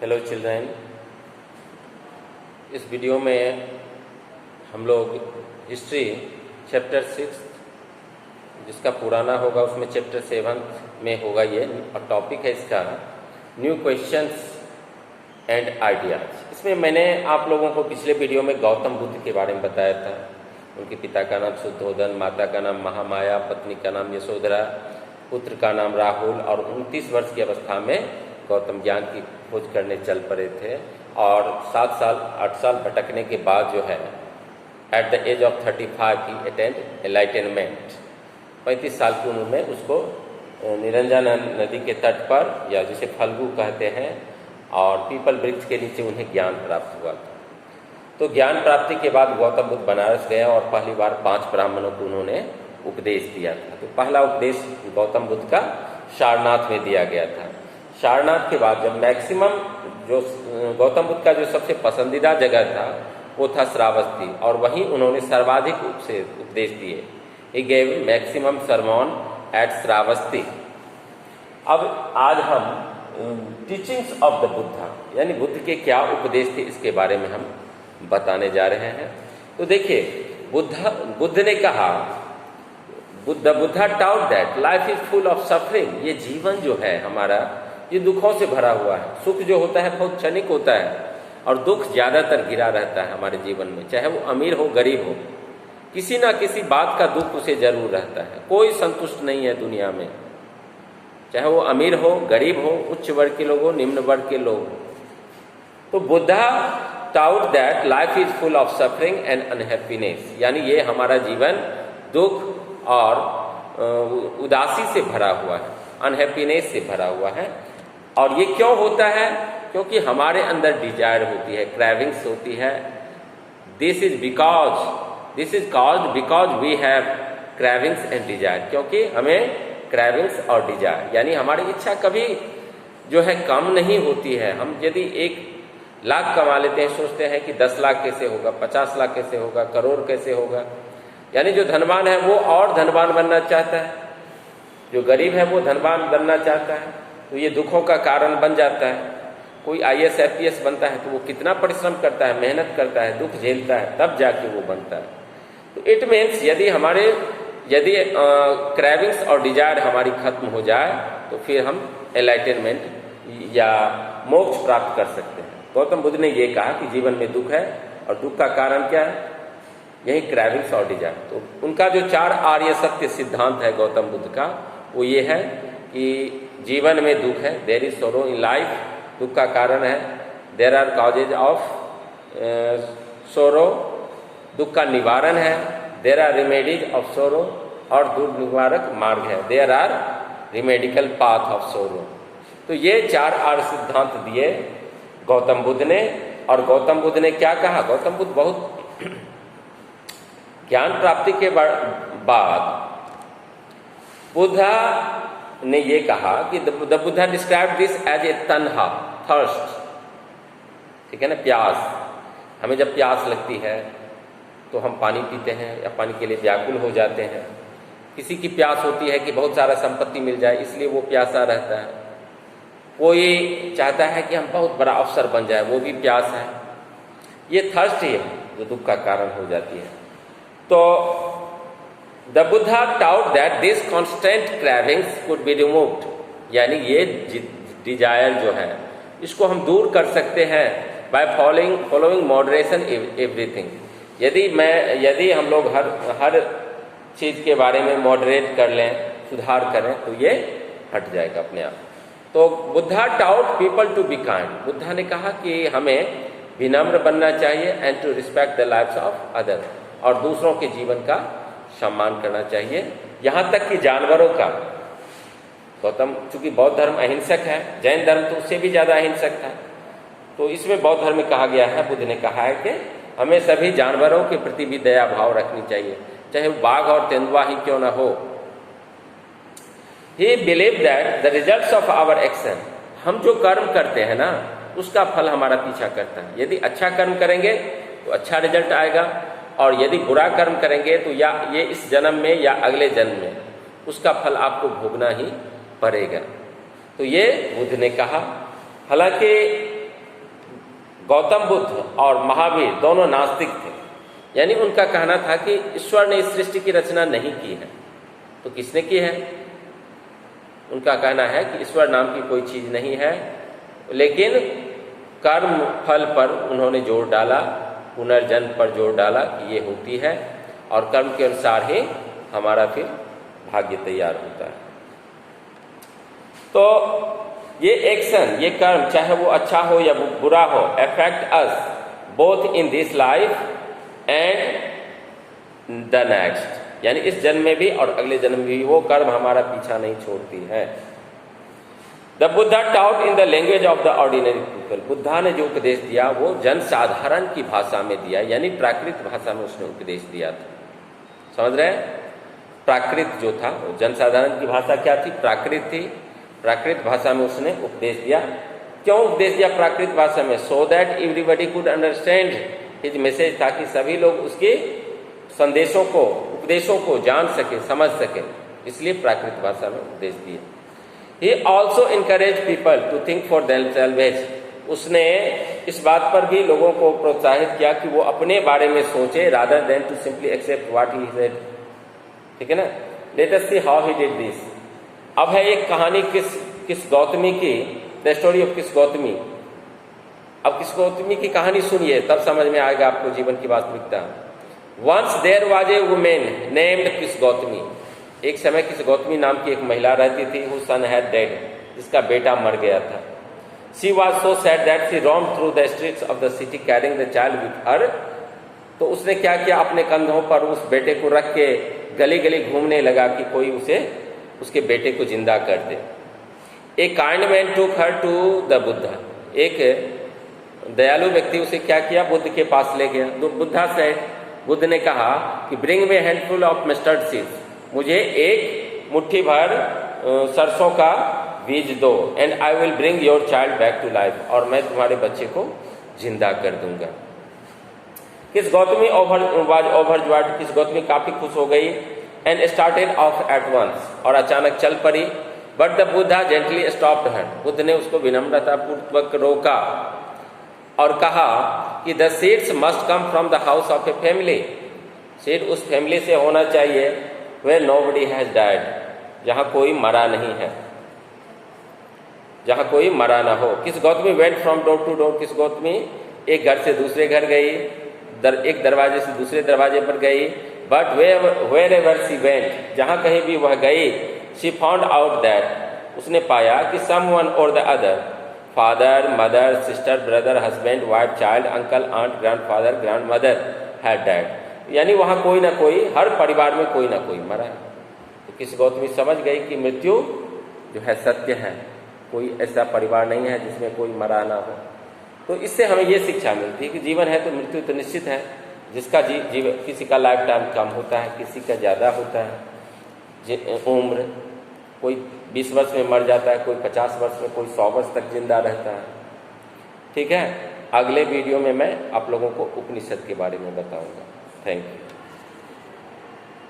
Hello children, इस video में हम लोग हिस्ट्री चैप्टर 6 जिसका पुराना होगा उसमें चैप्टर 7 में होगा ये, और टॉपिक है इसका न्यू क्वेश्चंस एंड आइडियाज। इसमें मैंने आप लोगों को पिछले वीडियो में गौतम बुद्ध के बारे में बताया था। उनके पिता का नाम शुद्धोधन, माता का नाम महामाया, पत्नी का नाम यशोधरा, पुत्र का नाम राहुल, और 29 वर्ष की अवस्था में गौतम ज्ञान की खोज करने चल पड़े थे। और 8 साल भटकने के बाद जो है at the age of 35 he attend enlightenment. 35 साल की उम्र में उसको निरंजन नदी के तट पर, या जिसे फल्गु कहते हैं, और पीपल वृक्ष के नीचे उन्हें ज्ञान प्राप्त हुआ था। तो ज्ञान प्राप्ति के बाद गौतम बुद्ध बनारस गए और पहली बार 5 ब्राह्मणों को उन्होंने उपदेश दिया था। तो पहला उपदेश गौतम बुद्ध का सारनाथ में दिया गया था। सारनाथ के बाद जब मैक्सिमम जो गौतम बुद्ध का जो सबसे पसंदीदा जगह था वो था श्रावस्ती, और वहीं उन्होंने सर्वाधिक उपदेश दिए। He gave maximum sermon at Shravasti. अब आज हम टीचिंग्स ऑफ द बुद्धा, यानी बुद्ध के क्या उपदेश थे, इसके बारे में हम बताने जा रहे हैं। तो देखिए, बुद्ध ने कहा, Buddha taut that life is full of suffering. ये जीवन जो है हमारा, ये दुखों से भरा हुआ है। सुख जो होता है बहुत क्षणिक होता है, और दुख ज्यादातर घिरा रहता है हमारे जीवन में। चाहे वो अमीर हो गरीब हो, किसी ना किसी बात का दुख उसे जरूर रहता है। कोई संतुष्ट नहीं है दुनिया में, चाहे वो अमीर हो गरीब हो, उच्च वर्ग के लोग हो निम्न वर्ग के लोग। तो Buddha taut that life is full of suffering and unhappiness, यानी ये हमारा जीवन दुख और उदासी से भरा हुआ है, अनहैप्पीनेस से भरा हुआ है। और ये क्यों होता है? क्योंकि हमारे अंदर डिजायर होती है, क्रेविंग्स होती है। This is called because we have cravings and desire. क्योंकि हमें क्रेविंग्स और डिजायर, यानी हमारी इच्छा कभी जो है कम नहीं होती है। हम यदि 1 लाख कमा लेते हैं, सोचते हैं कि 10 लाख कैसे होगा, 50 लाख कैसे होगा, करोड़ कैसे होगा। यानी जो धनवान है वो और धनवान बनना चाहता है, जो गरीब है वो धनवान बनना चाहता है। तो ये दुखों का कारण बन जाता है। कोई IAS FPS बनता है तो वो कितना परिश्रम करता है, मेहनत करता है, दुख झेलता है, तब जाके वो बनता है। तो इट मीन्स यदि क्रेविंग्स और डिजायर हमारी खत्म हो जाए तो फिर हम एनलाइटनमेंट या मोक्ष प्राप्त कर सकते हैं। गौतम बुद्ध ने ये कहा कि जीवन में दुख है, और दुख का कारण क्या है? यही क्रेविंग्स और डिजायर। तो उनका जो 4 आर्य सत्य सिद्धांत है गौतम बुद्ध का, वो ये है कि जीवन में दुख है, देयर इज सोरो इन लाइफ। दुख का कारण है, देयर आर कॉजेज ऑफ सोरो। दुख का निवारण है, देयर आर रिमेडीज ऑफ सोरो। और दुख निवारक मार्ग है, there are remedial path of sorrow. तो ये 4 आर्य सिद्धांत दिए गौतम बुद्ध ने। और गौतम बुद्ध ने क्या कहा? गौतम बुद्ध बहुत ज्ञान प्राप्ति के बाद बुद्धा ने ये कहा कि the Buddha describe this as a tanha, thirst. ठीक है ना, प्यास। हमें जब प्यास लगती है तो हम पानी पीते हैं या पानी के लिए व्याकुल हो जाते हैं। किसी की प्यास होती है कि बहुत सारा संपत्ति मिल जाए, इसलिए वो प्यासा रहता है। कोई चाहता है कि हम बहुत बड़ा अफसर बन जाए, वो भी प्यास है। ये थर्स्ट ही है जो दुख का कारण हो जाती है। तो the Buddha taut that this constant cravings could be removed, यानी ये डिजायर जो है इसको हम दूर कर सकते हैं बाय फॉलोइंग मॉडरेशन एवरीथिंग। यदि हम लोग हर चीज के बारे में मॉडरेट कर लें, सुधार करें, तो ये हट जाएगा अपने आप। तो Buddha taught people to be kind. Buddha ने कहा कि हमें विनम्र बनना चाहिए and to respect the lives of other, और दूसरों के जीवन का सम्मान करना चाहिए, यहाँ तक कि जानवरों का। गौतम चूंकि बौद्ध धर्म अहिंसक है, जैन धर्म तो उससे भी ज्यादा अहिंसक था, तो इसमें बौद्ध धर्म में कहा गया है, बुद्ध ने कहा है कि हमें सभी जानवरों के प्रति भी दया भाव रखनी चाहिए, चाहे वो बाघ और तेंदुआ ही क्यों ना हो। He believed that the results of our action, हम जो कर्म करते हैं ना उसका फल हमारा पीछा करता है। यदि अच्छा कर्म करेंगे तो अच्छा रिजल्ट आएगा, और यदि बुरा कर्म करेंगे तो या ये इस जन्म में या अगले जन्म में उसका फल आपको भोगना ही पड़ेगा। तो ये बुद्ध ने कहा। हालांकि गौतम बुद्ध और महावीर दोनों नास्तिक थे, यानी उनका कहना था कि ईश्वर ने इस सृष्टि की रचना नहीं की है। तो किसने की है? उनका कहना है कि ईश्वर नाम की कोई चीज नहीं है, लेकिन कर्म फल पर उन्होंने जोर डाला, पुनर्जन्म पर जोर डाला कि ये होती है, और कर्म के अनुसार ही हमारा फिर भाग्य तैयार होता है। तो ये एक्शन, ये कर्म, चाहे वो अच्छा हो या बुरा हो, affect us both in this life and the next, यानी इस जन्म में भी और अगले जन्म में भी वो कर्म हमारा पीछा नहीं छोड़ती है। The Buddha taut in the language of the ordinary people, Buddha ने जो उपदेश दिया वो जन साधारण की भाषा में दिया, यानी प्राकृत भाषा में उसने उपदेश दिया था। समझ रहे हैं? प्राकृत जो था, जनसाधारण की भाषा क्या थी? प्राकृत थी। प्राकृत भाषा में उसने उपदेश दिया। क्यों उपदेश दिया प्राकृत भाषा में? So that everybody could understand his message, ताकि सभी लोग उसके संदेशों को, उपदेशों को जान सके, समझ सके, इसलिए प्राकृत भाषा में उपदेश दिया। He also encourage people to think for themselves, उसने इस बात पर भी लोगों को प्रोत्साहित किया कि वो अपने बारे में सोचे, rather than to simply accept what he said. ठीक है ना? Let us see how he did this. अब है एक कहानी किस गौतमी की, द स्टोरी ऑफ किस गौतमी। अब किस गौतमी की कहानी सुनिए, तब समझ में आएगा आपको जीवन की वास्तविकता। Once there was a women named Kisa Gotami, एक समय किस गौतमी नाम की एक महिला रहती थी, हु सन हैड डेड, जिसका बेटा मर गया था। She was so sad that she roamed through the streets of the city carrying the child with her. तो उसने क्या किया, अपने कंधों पर उस बेटे को रख के गली गली घूमने लगा कि कोई उसे, उसके बेटे को जिंदा कर दे। A kind man took her to the Buddha, एक दयालु व्यक्ति उसे क्या किया, बुद्ध के पास ले गया। बुद्धा said, बुद्ध ने कहा कि bring me a handful of mustard seeds, मुझे एक मुट्ठी भर सरसों का बीज दो, and I will bring your child back to life, और मैं तुम्हारे बच्चे को जिंदा कर दूंगा। किस गौतमी ओवरजॉयड, किस गौतमी काफी खुश हो गई, and started off at once, और अचानक चल पड़ी। But the Buddha gently stopped her, Buddha ने उसको विनम्रता पूर्वक रोका और कहा कि the seeds must come from the house of a family, seed उस फैमिली से होना चाहिए वेयर नोबडी हैज डाइड, जहां कोई मरा नहीं है, जहां कोई मरा ना हो। Kisa Gotami went from door to door, Kisa Gotami एक घर से दूसरे घर गई, एक दरवाजे से दूसरे दरवाजे पर गई। But wherever she went, जहां कहीं भी वह गई, शी फाउंड आउट दैट, उसने पाया कि someone or the other, father mother sister brother husband wife child uncle aunt grandfather grandmother had died, यानी वहां कोई ना कोई, हर परिवार में कोई ना कोई मरा है। तो किस गौतमी समझ गई कि मृत्यु जो है सत्य है, कोई ऐसा परिवार नहीं है जिसमें कोई मरा ना हो। तो इससे हमें ये शिक्षा मिलती है कि जीवन है तो मृत्यु तो निश्चित है, जिसका जीवन, किसी का लाइफ टाइम कम होता है, किसी का ज़्यादा होता है उम्र, कोई 20 वर्ष में मर जाता है, कोई 50 वर्ष में, कोई 100 वर्ष तक जिंदा रहता है। ठीक है, अगले वीडियो में मैं आप लोगों को उपनिषद के बारे में बताऊंगा। Thank you.